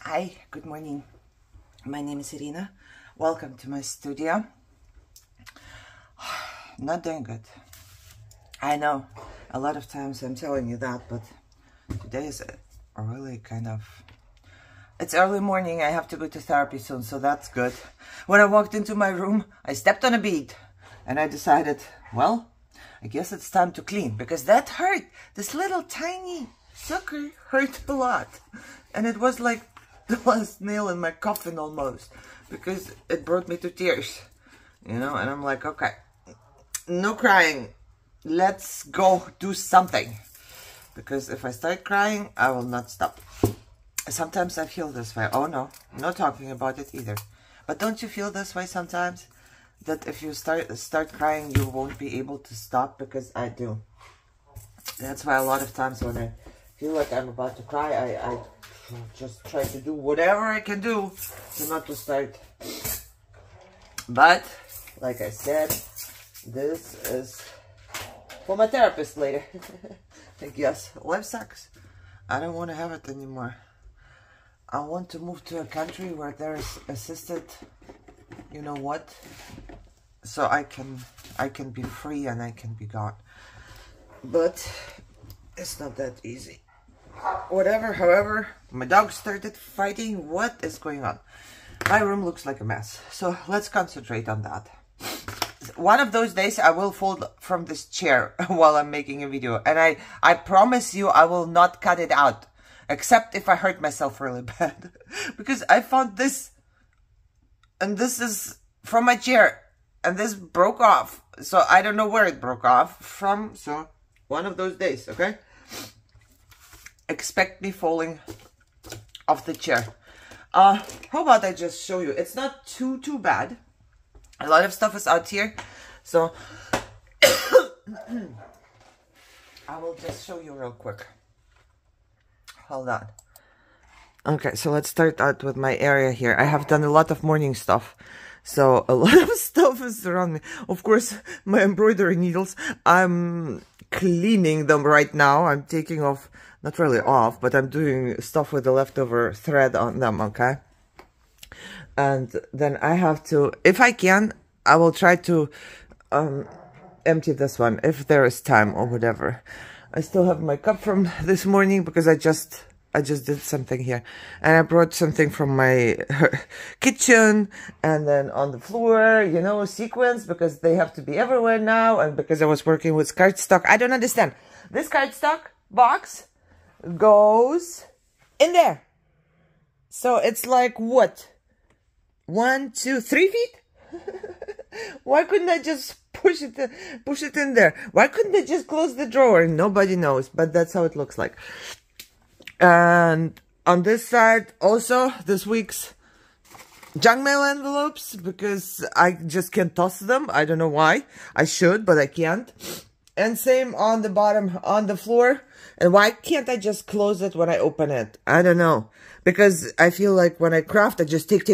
Hi, good morning. My name is Irina. Welcome to my studio. Not doing good. I know, a lot of times I'm telling you that, but today is a really it's early morning. I have to go to therapy soon, so that's good. When I walked into my room, I stepped on a bead and I decided, well, I guess it's time to clean because that hurt. This little tiny sucker hurt a lot. And it was like the last nail in my coffin almost, because it brought me to tears, you know, and I'm like, okay, no crying, let's go do something, because if I start crying, I will not stop. Sometimes I feel this way. Oh no, not talking about it either. But don't you feel this way sometimes? That if you start crying, you won't be able to stop? Because I do. That's why a lot of times when I feel like I'm about to cry, I just try to do whatever I can do to not to start. But, like I said, this is for my therapist later. I guess. Life sucks. I don't want to have it anymore. I want to move to a country where there's assisted, you know what, so I can be free and I can be gone. But it's not that easy. Whatever, however, my dog started fighting. What is going on? My room looks like a mess, so let's concentrate on that. One of those days I will fall from this chair while I'm making a video, and I promise you I will not cut it out, except if I hurt myself really bad. Because I found this, and this is from my chair, and this broke off, so I don't know where it broke off from. So one of those days, okay? Expect me falling off the chair. How about I just show you? It's not too bad. A lot of stuff is out here, so I will just show you real quick. Hold on. Okay, so let's start out with my area here. I have done a lot of morning stuff, so a lot of stuff is around me. Of course, my embroidery needles, I'm cleaning them right now. I'm taking off, not really off, but I'm doing stuff with the leftover thread on them, okay? And then I have to, if I can, I will try to empty this one if there is time or whatever. I still have my cup from this morning because I just did something here, and I brought something from my kitchen, and then on the floor, you know, sequins, because they have to be everywhere now, and because I was working with cardstock. I don't understand. This cardstock box goes in there, so it's like what, 1, 2, 3 feet? Why couldn't I just push it in there? Why couldn't I just close the drawer? Nobody knows, but that's how it looks like. And on this side also, this week's junk mail envelopes, because I just can't toss them. I don't know why. I should, but I can't. And same on the bottom, on the floor. And why can't I just close it when I open it? I don't know. Because I feel like when I craft, I just take.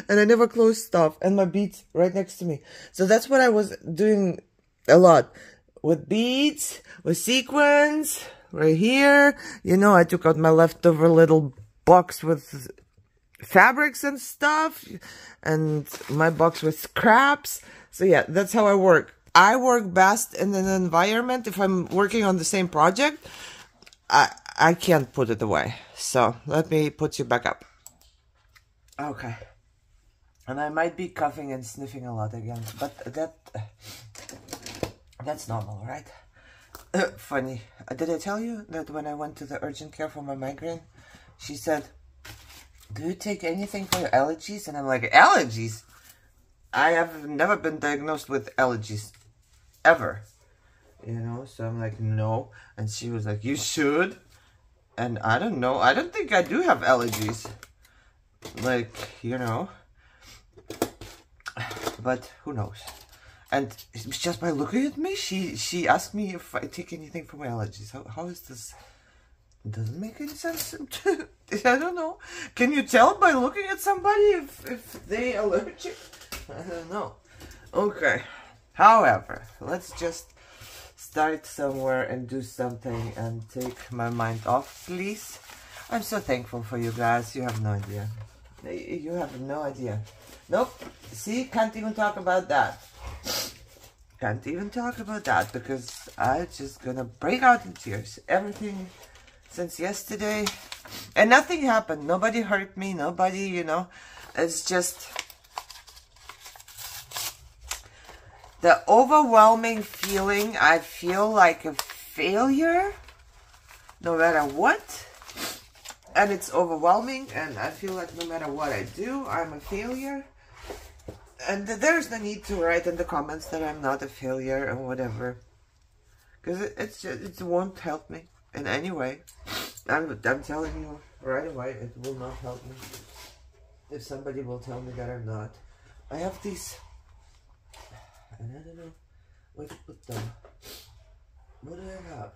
And I never close stuff. And my beads right next to me. So that's what I was doing a lot. With beads, with sequins, right here. You know, I took out my leftover little box with fabrics and stuff. And my box with scraps. So yeah, that's how I work. I work best in an environment. If I'm working on the same project, I can't put it away. So let me put you back up. Okay. And I might be coughing and sniffing a lot again, but that's normal, right? Funny. Did I tell you that when I went to the urgent care for my migraine, she said, "Do you take anything for your allergies?" And I'm like, allergies? I have never been diagnosed with allergies, ever. You know, so I'm like, no. And she was like, you should. And I don't know. I don't think I do have allergies. Like, you know. But who knows? And just by looking at me, she asked me if I take anything for my allergies. How is this? It doesn't make any sense. I don't know. Can you tell by looking at somebody if they allergic? I don't know. Okay. However, let's just start somewhere and do something and take my mind off, please. I'm so thankful for you guys. You have no idea. You have no idea. Nope. See, can't even talk about that. Can't even talk about that because I'm just gonna break out in tears. Everything since yesterday. And nothing happened. Nobody hurt me. Nobody, you know. It's just the overwhelming feeling. I feel like a failure no matter what. And it's overwhelming. And I feel like no matter what I do, I'm a failure. And there's no need to write in the comments that I'm not a failure or whatever. Because it won't help me in any way. I'm telling you right away, it will not help me. If somebody will tell me that I'm not. I have these, and I don't know where to put them. What do I have?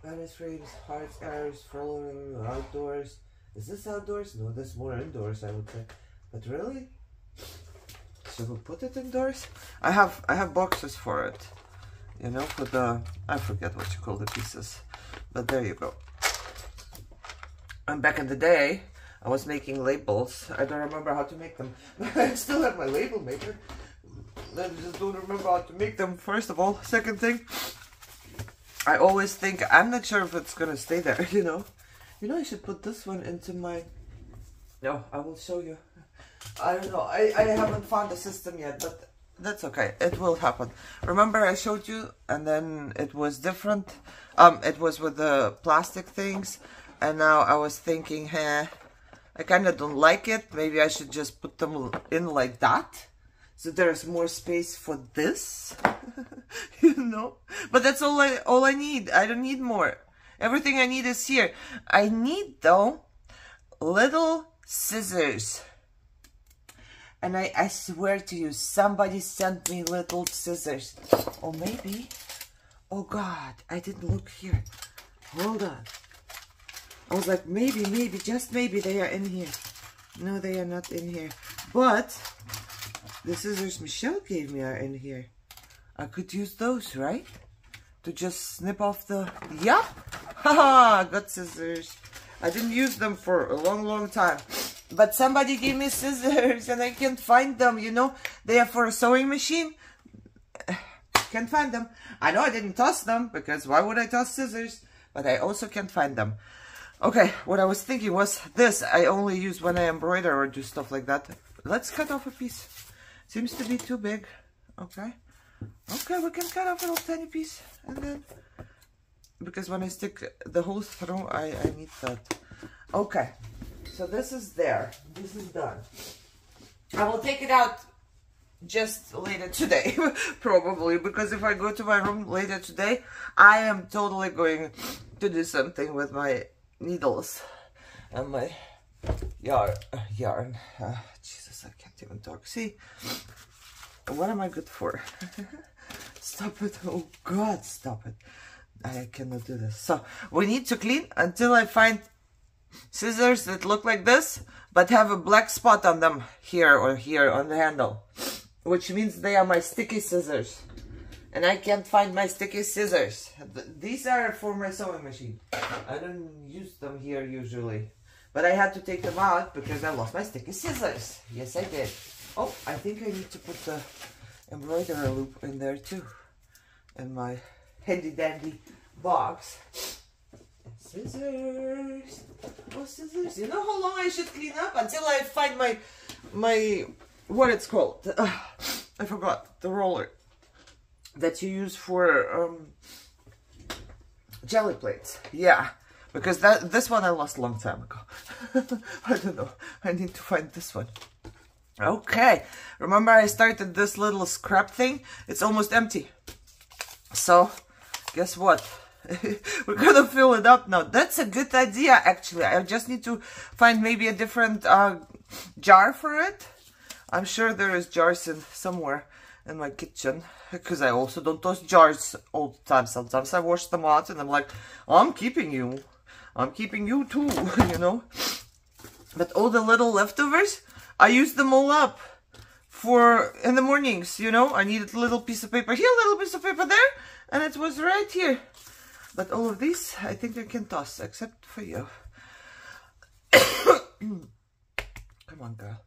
Vanish frames, hearts, arrows, following, outdoors. Is this outdoors? No, that's more indoors, I would say. But really? Should we put it indoors? I have boxes for it. You know, for the, I forget what you call the pieces. But there you go. And back in the day, I was making labels. I don't remember how to make them. I still have my label maker. I just don't remember how to make them, first of all. Second thing, I always think, I'm not sure if it's gonna stay there, you know. You know, I should put this one into my... No, I will show you. I don't know. I haven't found a system yet, but that's okay. It will happen. Remember I showed you, and then it was different. It was with the plastic things, and now I was thinking, I kind of don't like it. Maybe I should just put them in like that, so there's more space for this. You know. But that's all I need. I don't need more. Everything I need is here. I need though little scissors. And I swear to you, somebody sent me little scissors. Or maybe, oh God, I didn't look here. Hold on. I was like, maybe, just maybe they are in here. No, they are not in here. But the scissors Michelle gave me are in here. I could use those, right? To just snip off the, yeah. Haha, got scissors. I didn't use them for a long time. But somebody gave me scissors and I can't find them, you know. They are for a sewing machine. Can't find them. I know I didn't toss them, because why would I toss scissors? But I also can't find them. Okay, what I was thinking was this. I only use when I embroider or do stuff like that. Let's cut off a piece. Seems to be too big. Okay. Okay, we can cut off a little tiny piece. And then, because when I stick the holes through, I need that. Okay. So this is there. This is done. I will take it out just later today, probably, because if I go to my room later today, I am totally going to do something with my needles and my yarn. Jesus, I can't even talk. See, what am I good for? Stop it. Oh God, stop it. I cannot do this. So we need to clean until I find scissors that look like this, but have a black spot on them here or here on the handle, which means they are my sticky scissors, and I can't find my sticky scissors. These are for my sewing machine. I don't use them here usually, but I had to take them out because I lost my sticky scissors. Yes, I did. Oh, I think I need to put the embroidery loop in there too, in my handy dandy box. Scissors. Oh, scissors. You know how long I should clean up? Until I find my what it's called. I forgot. The roller that you use for jelly plates. Yeah. Because this one I lost a long time ago. I don't know. I need to find this one. Okay. Remember I started this little scrap thing? It's almost empty. So, guess what? We're gonna fill it up now. That's a good idea, actually. I just need to find maybe a different jar for it. I'm sure there is jars in somewhere in my kitchen, because I also don't toss jars all the time. Sometimes I wash them out and I'm like, I'm keeping you too. You know. But all the little leftovers, I use them all up for in the mornings. You know, I needed a little piece of paper here, a little piece of paper there, and it was right here. But all of these, I think I can toss, except for you. Come on, girl.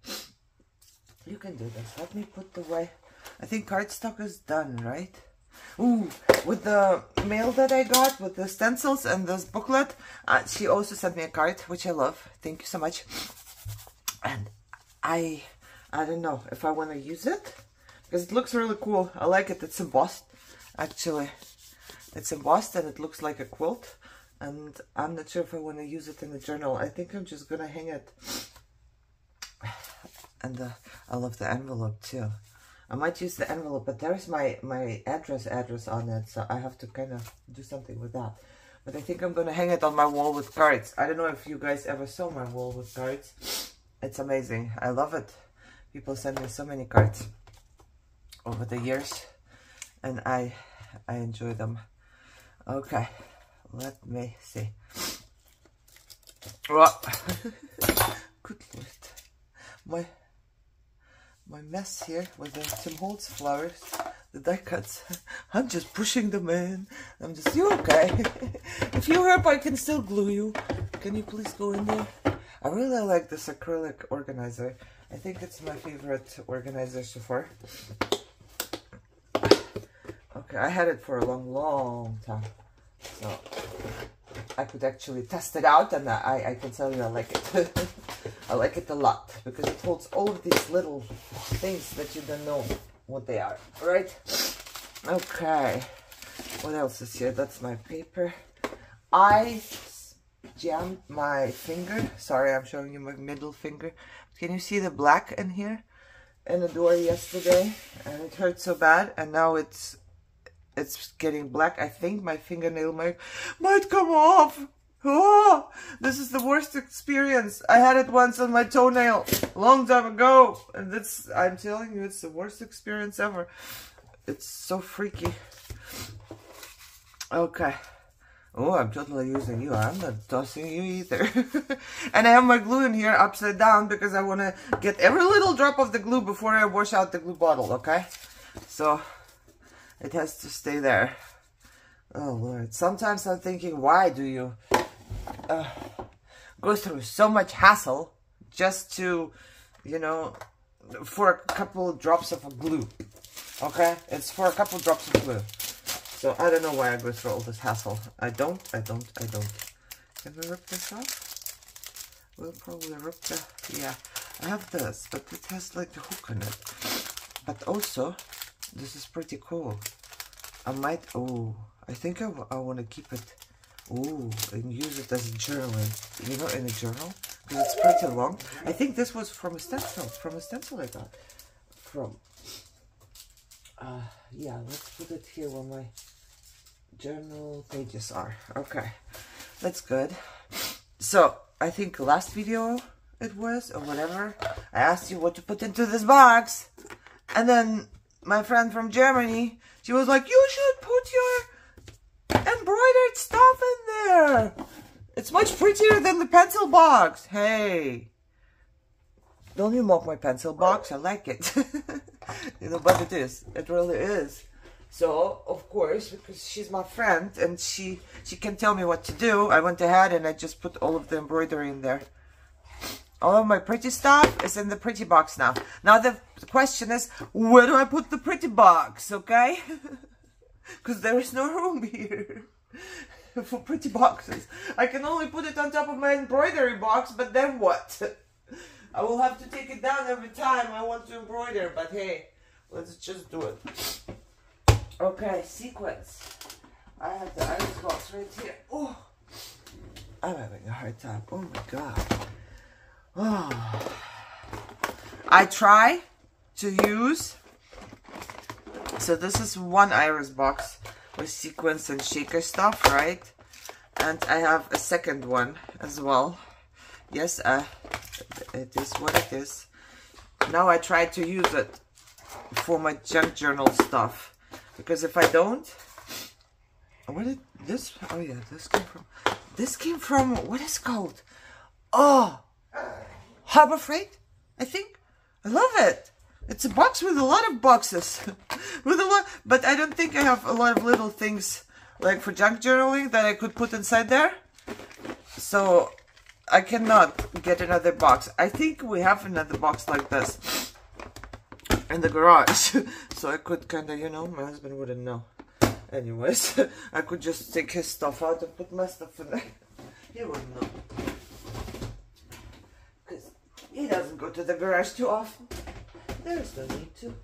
You can do this. Let me put away. I think cardstock is done, right? Ooh, with the mail that I got, with the stencils and this booklet, she also sent me a card, which I love. Thank you so much. And I don't know if I want to use it, because it looks really cool. I like it. It's embossed, actually. It's embossed and it looks like a quilt. And I'm not sure if I want to use it in the journal. I think I'm just going to hang it. And I love the envelope too. I might use the envelope, but there's my address on it, so I have to kind of do something with that. But I think I'm going to hang it on my wall with cards. I don't know if you guys ever saw my wall with cards. It's amazing. I love it. People send me so many cards over the years, and I enjoy them. Okay, let me see. Oh. Good Lord. My mess here with the Tim Holtz flowers, the die cuts, I'm just pushing them in. I'm just, you okay? If you hurt, I can still glue you. Can you please go in there? I really like this acrylic organizer. I think it's my favorite organizer so far. Okay, I had it for a long time. So I could actually test it out, and I can tell you I like it. I like it a lot because it holds all of these little things that you don't know what they are, right? Okay, what else is here? That's my paper. I jammed my finger. Sorry, I'm showing you my middle finger. Can you see the black in here? In the door yesterday, and it hurt so bad, and now it's getting black. I think my fingernail might come off. Oh, this is the worst experience. I had it once on my toenail a long time ago, and I'm telling you, it's the worst experience ever. It's so freaky. Okay. Oh, I'm totally using you. I'm not tossing you either. And I have my glue in here upside down because I want to get every little drop of the glue before I wash out the glue bottle, okay? So it has to stay there. Oh, Lord. Sometimes I'm thinking, why do you go through so much hassle just to, you know, for a couple of drops of glue, okay? It's for a couple of drops of glue. So I don't know why I go through all this hassle. I don't. Can we rip this off? We'll probably rip the, yeah. I have this, but it has like the hook on it. But also, this is pretty cool. I might, oh, I think I want to keep it. Ooh, and use it as a journaling, you know, in a journal, because it's pretty long. I think this was from a stencil I got from, yeah, let's put it here where my journal pages are. Okay, that's good. So, I think last video it was, or whatever, I asked you what to put into this box, and then my friend from Germany, she was like, you should put your embroidered stuff in there. It's much prettier than the pencil box. Hey, don't you mock my pencil box? I like it. You know, but it is. It really is. So, of course, because she's my friend and she can tell me what to do, I went ahead and I just put all of the embroidery in there. All of my pretty stuff is in the pretty box now. Now the question is, where do I put the pretty box, okay? Because there is no room here for pretty boxes. I can only put it on top of my embroidery box, but then what? I will have to take it down every time I want to embroider, but hey, let's just do it. Okay, sequins. I have the iris box right here. Oh, I'm having a hard time. Oh my god. Oh. I try to use, so this is one iris box with sequins and shaker stuff, right? And I have a second one as well. Yes, it is what it is. Now I try to use it for my junk journal stuff, because if I don't, what did this? Oh yeah, this came from what is it called? Oh, Harbor Freight, I think. I love it. It's a box with a lot of boxes, with a lot, but I don't think I have a lot of little things like for junk journaling that I could put inside there. So I cannot get another box. I think we have another box like this in the garage. So I could kind of, you know, my husband wouldn't know. Anyways, I could just take his stuff out and put my stuff in there. He wouldn't know. Because he doesn't go to the garage too often. There's no need to.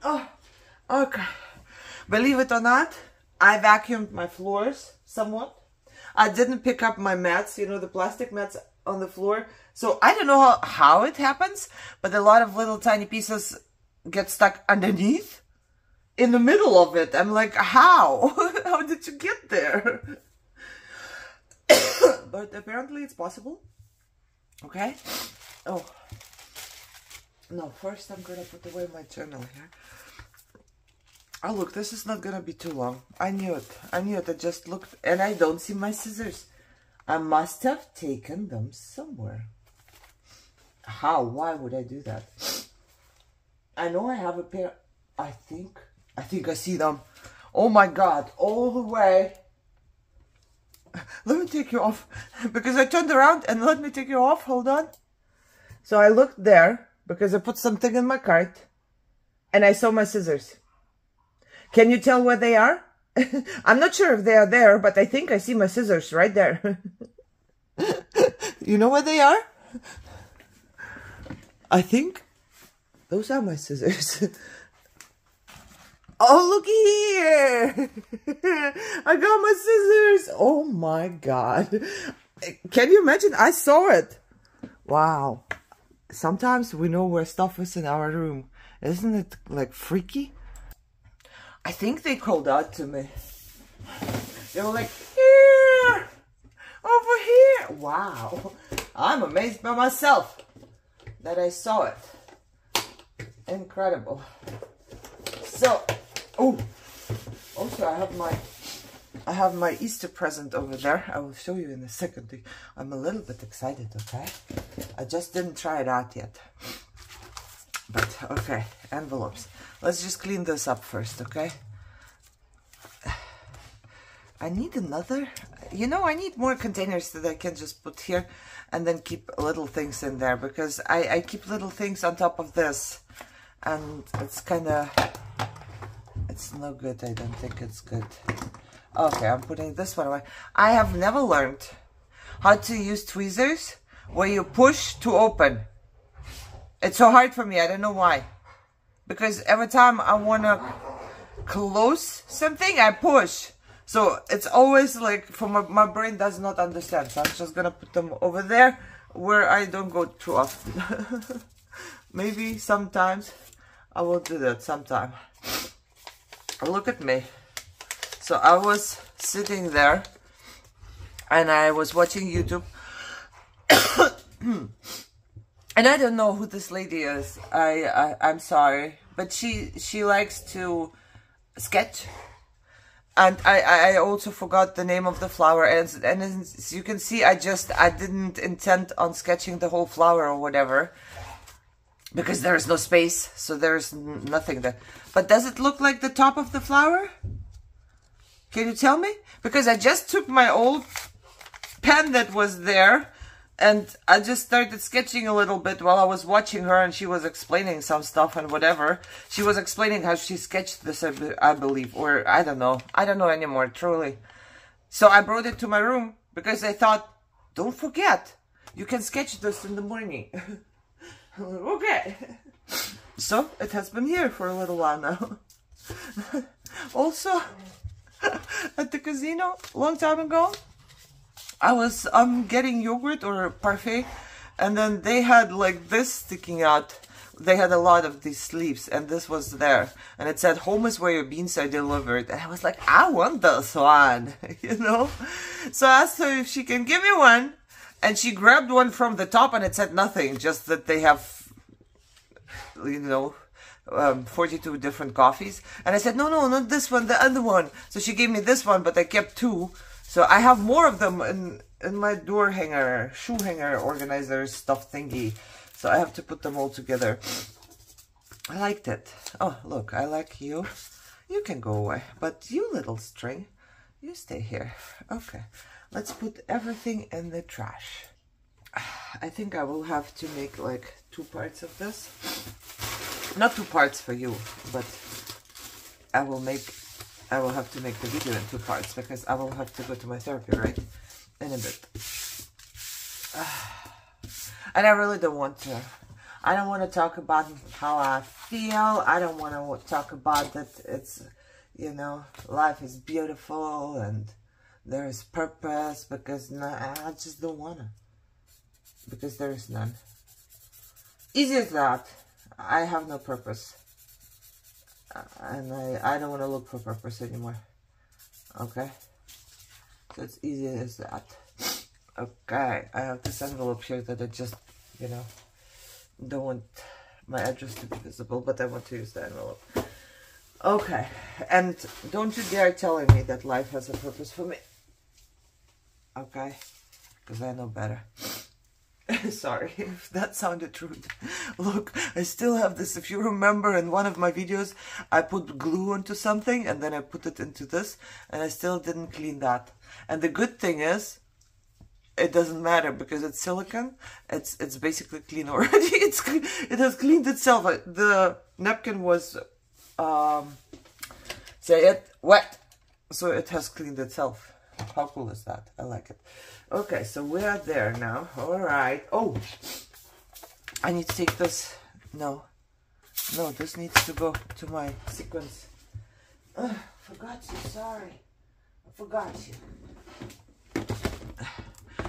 Oh, okay. Believe it or not, I vacuumed my floors somewhat. I didn't pick up my mats, you know, the plastic mats on the floor. So I don't know how it happens, but a lot of little tiny pieces get stuck underneath. In the middle of it. I'm like, how? How did you get there? But apparently it's possible. Okay. Oh. No, first I'm gonna put away my journal here. Oh, look, this is not gonna be too long. I knew it. I knew it. I just looked and I don't see my scissors. I must have taken them somewhere. How? Why would I do that? I know I have a pair. I think I see them. Oh my God, all the way. Let me take you off. Because I turned around and let me take you off. Hold on. So I looked there because I put something in my cart. And I saw my scissors. Can you tell where they are? I'm not sure if they are there, but I think I see my scissors right there. You know where they are? I think those are my scissors. Oh, looky here! I got my scissors! Oh my God. Can you imagine? I saw it. Wow. Sometimes we know where stuff is in our room. Isn't it like freaky? I think they called out to me. They were like, here! Over here! Wow. I'm amazed by myself that I saw it. Incredible. So, oh, also I have my Easter present over there. I will show you in a second. I'm a little bit excited, okay? I just didn't try it out yet. But, okay, envelopes. Let's just clean this up first, okay? I need another, you know, I need more containers that I can just put here and then keep little things in there, because I keep little things on top of this and it's kind of, it's no good. I don't think it's good. Okay, I'm putting this one away. I have never learned how to use tweezers where you push to open. It's so hard for me. I don't know why. Because every time I want to close something, I push. So it's always like, for my brain does not understand. So I'm just going to put them over there where I don't go too often. Maybe sometimes I will do that sometime. Look at me. So I was sitting there and I was watching YouTube. And I don't know who this lady is. I'm sorry, but she likes to sketch. And I also forgot the name of the flower, and as you can see, I didn't intend on sketching the whole flower or whatever, because there is no space, so there's nothing there. But does it look like the top of the flower? Can you tell me? Because I just took my old pen that was there, and I just started sketching a little bit while I was watching her, and she was explaining some stuff and whatever. She was explaining how she sketched this, I believe, or I don't know. I don't know anymore, truly. So I brought it to my room because I thought, don't forget, you can sketch this in the morning. Okay. So it has been here for a little while now. Also, at the casino, a long time ago, I was getting yogurt or parfait, and then they had like this sticking out. They had a lot of these sleeves, and this was there, and it said, "Home is where your beans are delivered." And I was like, I want this one, you know. So I asked her if she can give me one, and she grabbed one from the top, and it said nothing, just that they have, you know, 42 different coffees. And I said, no, not this one, the other one. So she gave me this one, but I kept two. So I have more of them in my door hanger, shoe hanger organizer stuff thingy. So I have to put them all together. I liked it. Oh, look, I like you. You can go away. But you little string, you stay here. Okay, let's put everything in the trash. I think I will have to make like 2 parts of this. Not 2 parts for you, but I will have to make the video in 2 parts because I will have to go to my therapy, right? In a bit. And I really don't want to. I don't want to talk about how I feel. I don't want to talk about that it's, you know, life is beautiful and there is purpose, because no, I just don't want to. Because there is none. Easy as that. I have no purpose. And I don't want to look for purpose anymore. Okay? So it's easy as that. Okay, I have this envelope here that I just, you know, don't want my address to be visible, but I want to use the envelope. Okay, and don't you dare telling me that life has a purpose for me. Okay? Because I know better. Sorry if that sounded rude. Look, I still have this. If you remember in one of my videos, I put glue onto something and then I put it into this, and I still didn't clean that. And the good thing is, it doesn't matter because it's silicone. It's basically clean already. It has cleaned itself. The napkin was say it wet, so it has cleaned itself. How cool is that? I like it. Okay, so we are there now. All right. Oh, I need to take this. No, this needs to go to my sequins. Forgot you. Sorry, I forgot you.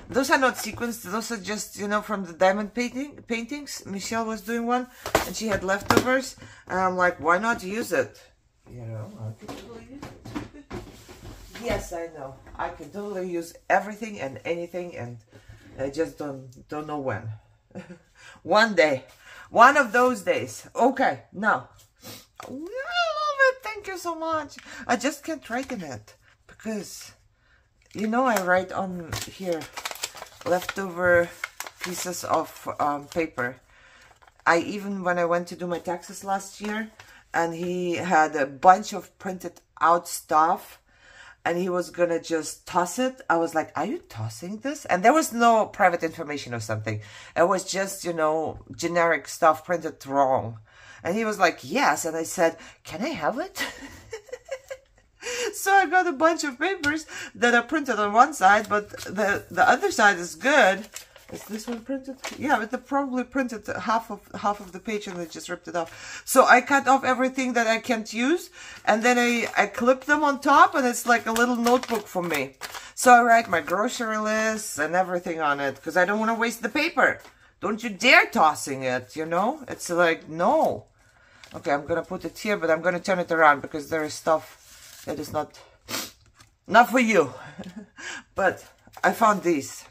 Those are not sequins. Those are just, you know, from the diamond paintings. Michelle was doing one, and she had leftovers. And I'm like, why not use it? You know, I can totally use it. Yes, I know. I can totally use everything and anything, and I just don't know when. One day. One of those days. Okay, now. I love it. Thank you so much. I just can't write in it because, you know, I write on here leftover pieces of paper. When I went to do my taxes last year, and he had a bunch of printed out stuff, and he was gonna just toss it. I was like, are you tossing this? And there was no private information or something. It was just, you know, generic stuff printed wrong. And he was like, yes. And I said, can I have it? So I got a bunch of papers that are printed on one side, but the other side is good. Is this one printed? Yeah, but they probably printed half of the page and they just ripped it off. So I cut off everything that I can't use, and then I clip them on top, and it's like a little notebook for me. So I write my grocery lists and everything on it because I don't want to waste the paper. Don't you dare tossing it, you know? It's like, no. Okay, I'm going to put it here, but I'm going to turn it around because there is stuff that is not for you. But I found these.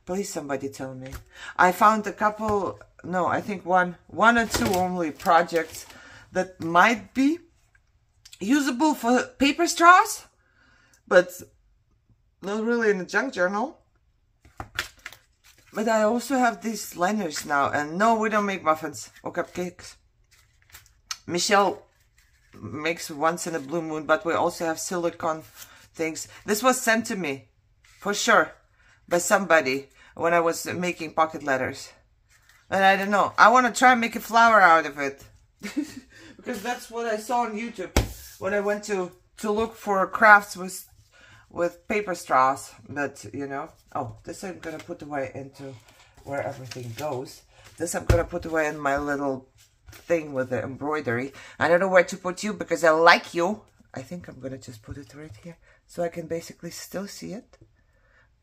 Please, somebody tell me. I found a couple, no, I think one or two only projects that might be usable for paper straws, but not really in a junk journal. But I also have these liners now, and no, we don't make muffins or cupcakes. Michelle makes once in a blue moon, but we also have silicone things. This was sent to me, for sure, by somebody when I was making pocket letters. And I don't know, I want to try and make a flower out of it. Because that's what I saw on YouTube when I went to look for crafts with paper straws. But, you know, oh, this I'm going to put away into where everything goes. This I'm going to put away in my little thing with the embroidery. I don't know where to put you because I like you. I think I'm going to just put it right here so I can basically still see it.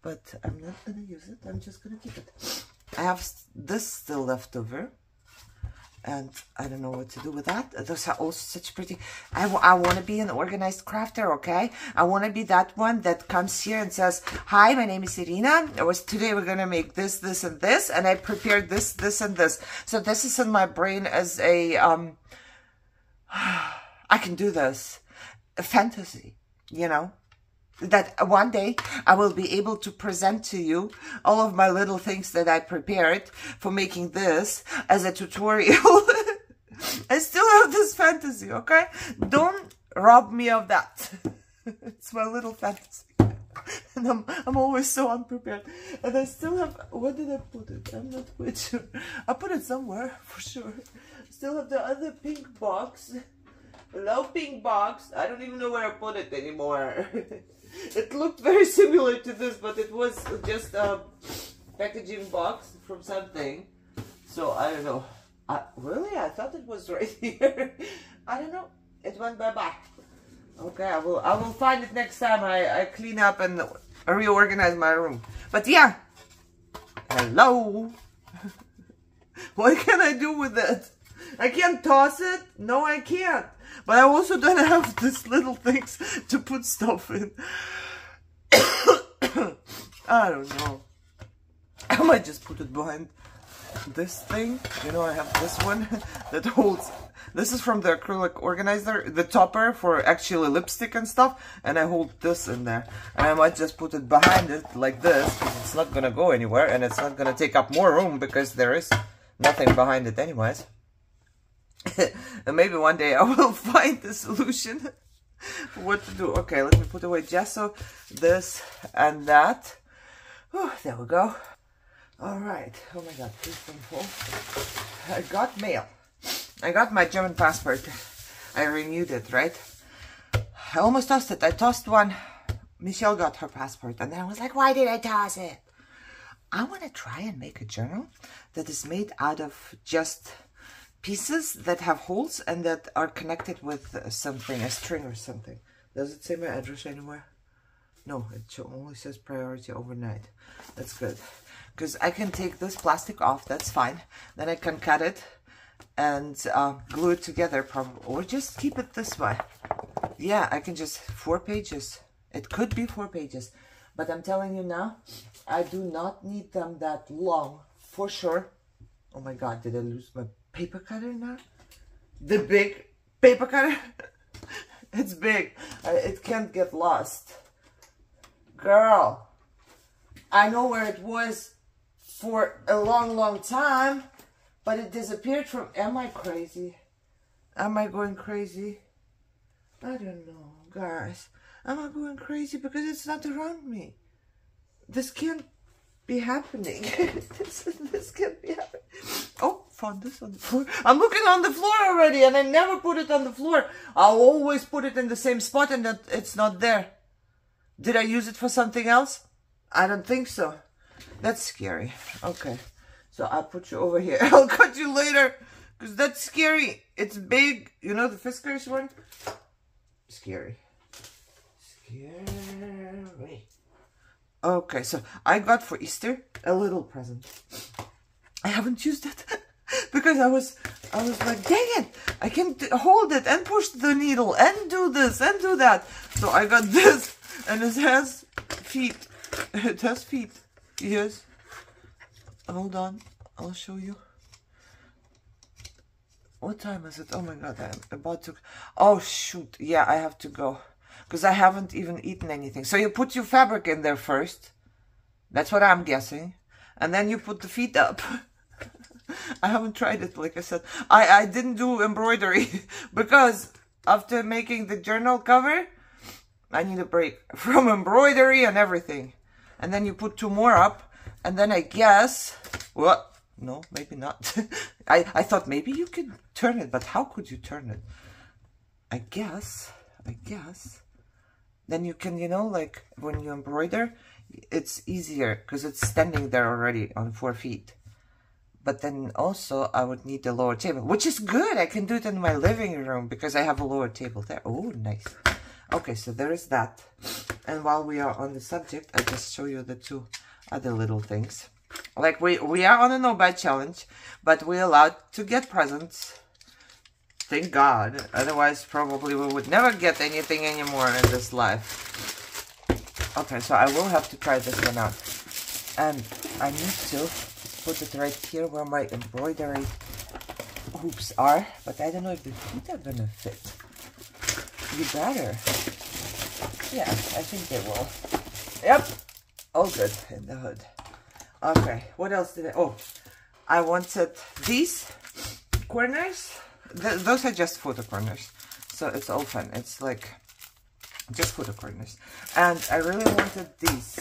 But I'm not going to use it. I'm just going to keep it. I have this still left over. And I don't know what to do with that. Those are also such pretty... I want to be an organized crafter, okay? I want to be that one that comes here and says, hi, my name is Irina. Today we're going to make this, this, and this. And I prepared this, this, and this. So this is in my brain as a... I can do this. A fantasy, you know? That one day I will be able to present to you all of my little things that I prepared for making this as a tutorial. I still have this fantasy, okay? Don't rob me of that. It's my little fantasy. And I'm always so unprepared. And I still have, where did I put it? I'm not quite sure. I put it somewhere, for sure. Still have the other pink box. Hello, pink box. I don't even know where I put it anymore. It looked very similar to this, but it was just a packaging box from something. So I don't know. Really? I thought it was right here. I don't know. It went bye-bye. Okay, I will find it next time I clean up and reorganize my room. But yeah. Hello. What can I do with it? I can't toss it. No, I can't. But I also don't have these little things to put stuff in. I don't know. I might just put it behind this thing. You know, I have this one that holds. This is from the acrylic organizer, the topper for actually lipstick and stuff. And I hold this in there. And I might just put it behind it like this, because it's not gonna go anywhere and it's not gonna take up more room because there is nothing behind it anyways. And maybe one day I will find the solution for what to do. Okay, let me put away gesso, this and that. Oh, there we go. All right. Oh my God, please don't fall. I got mail. I got my German passport. I renewed it, right? I almost tossed it. I tossed one. Michelle got her passport. And then I was like, why did I toss it? I want to try and make a journal that is made out of just pieces that have holes and that are connected with something, a string or something. Does it say my address anywhere? No, it only says priority overnight. That's good. Because I can take this plastic off, that's fine. Then I can cut it and glue it together probably. Or just keep it this way. Yeah, I can just, 4 pages. It could be 4 pages. But I'm telling you now, I do not need them that long, for sure. Oh my God, did I lose my paper cutter now? The big paper cutter? It's big. It can't get lost. Girl, I know where it was for a long time, but it disappeared from... Am I crazy? Am I going crazy? I don't know, guys. Am I going crazy because it's not around me? This can't be happening. this can't be happening. Oh, found this on the floor. I'm looking on the floor already and I never put it on the floor. I'll always put it in the same spot and that it's not there. Did I use it for something else? I don't think so. That's scary. Okay. So I'll put you over here. I'll cut you later because that's scary. It's big. You know the Fiskars one? Scary. Scary. Okay, so I got for Easter a little present. I haven't used it because I was like, dang it, I can't hold it and push the needle and do this and do that. So I got this and it has feet. It has feet. Yes. Hold on, I'll show you. What time is it? Oh my God, I'm about to... Oh shoot, yeah, I have to go. Because I haven't even eaten anything. So you put your fabric in there first. That's what I'm guessing. And then you put the feet up. I haven't tried it, like I said. I didn't do embroidery. Because after making the journal cover, I need a break from embroidery and everything. And then you put 2 more up. And then I guess... What? No, maybe not. I thought maybe you could turn it. But how could you turn it? I guess... Then you can, you know, like when you embroider, it's easier because it's standing there already on 4 feet. But then also I would need the lower table, which is good. I can do it in my living room because I have a lower table there. Oh, nice. Okay, so there is that. And while we are on the subject, I just show you the 2 other little things. Like we are on a no buy challenge, but we're allowed to get presents. Thank God. Otherwise, probably we would never get anything anymore in this life. Okay, so I will have to try this one out. And I need to put it right here where my embroidery hoops are. But I don't know if the feet are gonna fit. You better. Yeah, I think they will. Yep. All good in the hood. Okay, what else did I... Oh, I wanted these corners. Those are just photo corners, so it's all fun. It's like just for the corners. And I really wanted these,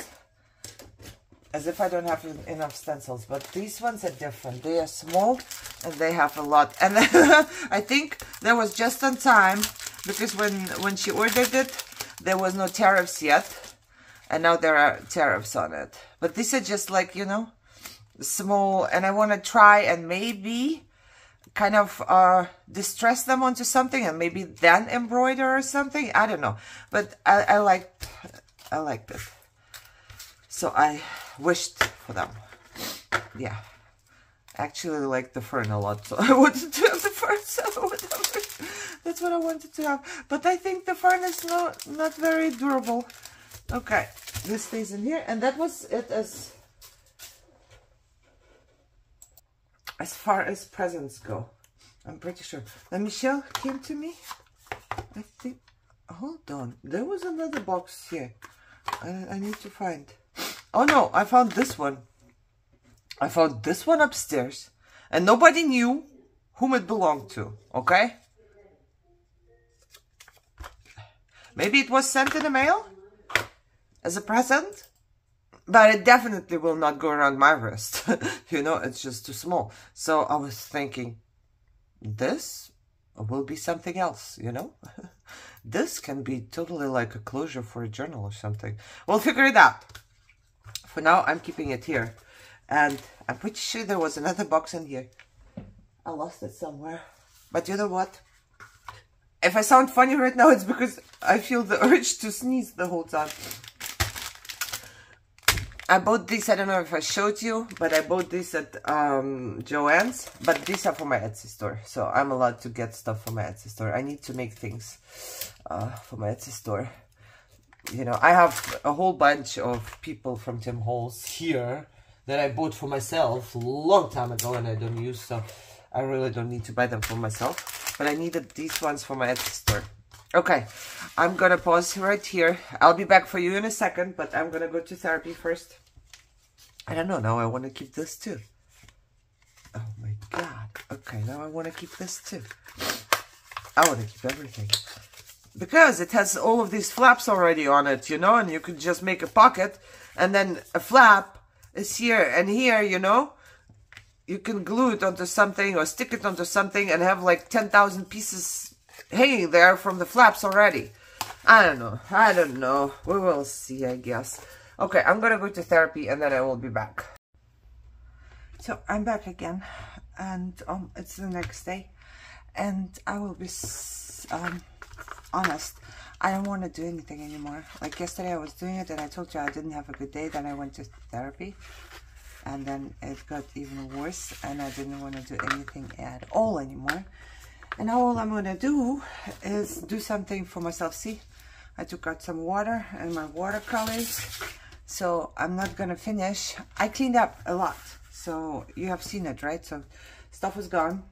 as if I don't have enough stencils, but these ones are different. They are small and they have a lot. And I think that was just on time, because when she ordered it, there was no tariffs yet, and now there are tariffs on it. But these are just like, you know, small, and I want to try and maybe kind of distress them onto something and maybe then embroider or something. I don't know, but I liked it, so I wished for them. Yeah, actually like the fern a lot, so I wanted to have the fern, so whatever. That's what I wanted to have, but I think the fern is not very durable. Okay, this stays in here, and that was it as far as presents go. I'm pretty sure. Let Michelle came to me. I think, hold on, there was another box here. I need to find. Oh no, I found this one. I found this one upstairs, and nobody knew whom it belonged to, okay? Maybe it was sent in the mail as a present, but it definitely will not go around my wrist. You know, it's just too small. So I was thinking, this will be something else, you know? This can be totally like a closure for a journal or something. We'll figure it out. For now, I'm keeping it here. And I'm pretty sure there was another box in here. I lost it somewhere. But you know what? If I sound funny right now, it's because I feel the urge to sneeze the whole time. I bought these, I don't know if I showed you, but I bought these at Joann's. But these are for my Etsy store, so I'm allowed to get stuff for my Etsy store. I need to make things for my Etsy store. You know, I have a whole bunch of people from Tim Holtz here that I bought for myself a long time ago and I don't use, so I really don't need to buy them for myself. But I needed these ones for my Etsy store. Okay, I'm gonna pause right here. I'll be back for you in a second, but I'm gonna go to therapy first. I don't know, now I want to keep this too. Oh my god. Okay, now I want to keep this too. I want to keep everything. Because it has all of these flaps already on it, you know, and you could just make a pocket, and then a flap is here and here, you know. You can glue it onto something or stick it onto something and have like 10,000 pieces hanging there from the flaps already. I don't know. We will see, I guess. Okay, I'm gonna go to therapy and then I will be back. So I'm back again, and it's the next day, and I will be honest, I don't want to do anything anymore. Like yesterday I was doing it and I told you I didn't have a good day. Then I went to therapy and then it got even worse and I didn't want to do anything at all anymore. And now all I'm going to do is do something for myself. See, I took out some water and my watercolors. So I'm not going to finish. I cleaned up a lot. So you have seen it, right? So stuff was gone.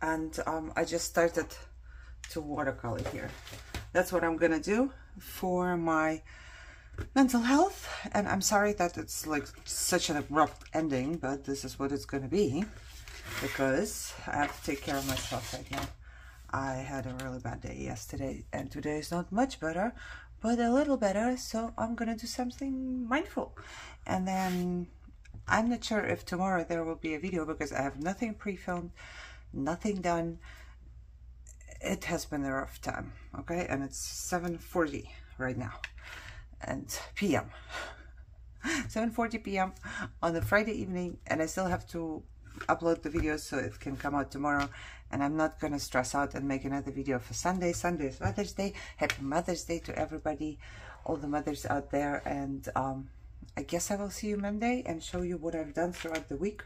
And I just started to watercolor here. That's what I'm gonna do for my mental health, and I'm sorry that it's like such an abrupt ending, but this is what it's gonna be because I have to take care of myself right now. I had a really bad day yesterday and today is not much better, but a little better, so I'm gonna do something mindful. And then I'm not sure if tomorrow there will be a video because I have nothing pre-filmed, nothing done. It has been a rough time, okay? And it's 7:40 right now, and p.m. 7:40 p.m. on a Friday evening, and I still have to upload the video so it can come out tomorrow. And I'm not gonna stress out and make another video for Sunday. Sunday is Mother's Day. Happy Mother's Day to everybody, all the mothers out there. And I guess I will see you Monday and show you what I've done throughout the week.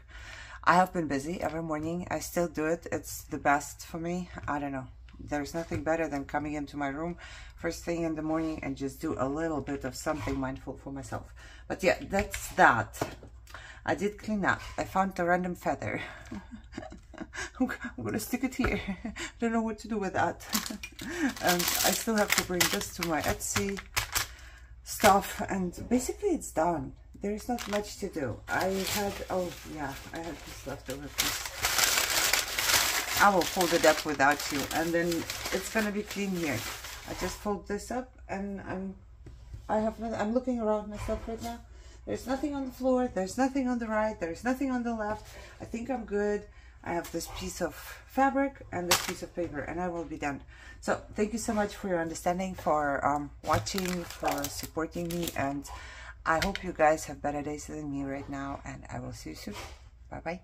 I have been busy every morning. I still do it. It's the best for me. I don't know. There's nothing better than coming into my room first thing in the morning and just do a little bit of something mindful for myself. But yeah, that's that. I did clean up. I found a random feather. I'm gonna stick it here. Don't know what to do with that. And I still have to bring this to my Etsy stuff, and basically it's done. There's not much to do. I had this leftover piece. I will fold it up without you, and then it's gonna be clean here. I just fold this up, and I'm looking around myself right now. There's nothing on the floor, there's nothing on the right, there's nothing on the left. I think I'm good. I have this piece of fabric and this piece of paper, and I will be done. So thank you so much for your understanding, for watching, for supporting me, and I hope you guys have better days than me right now, and I will see you soon. Bye bye.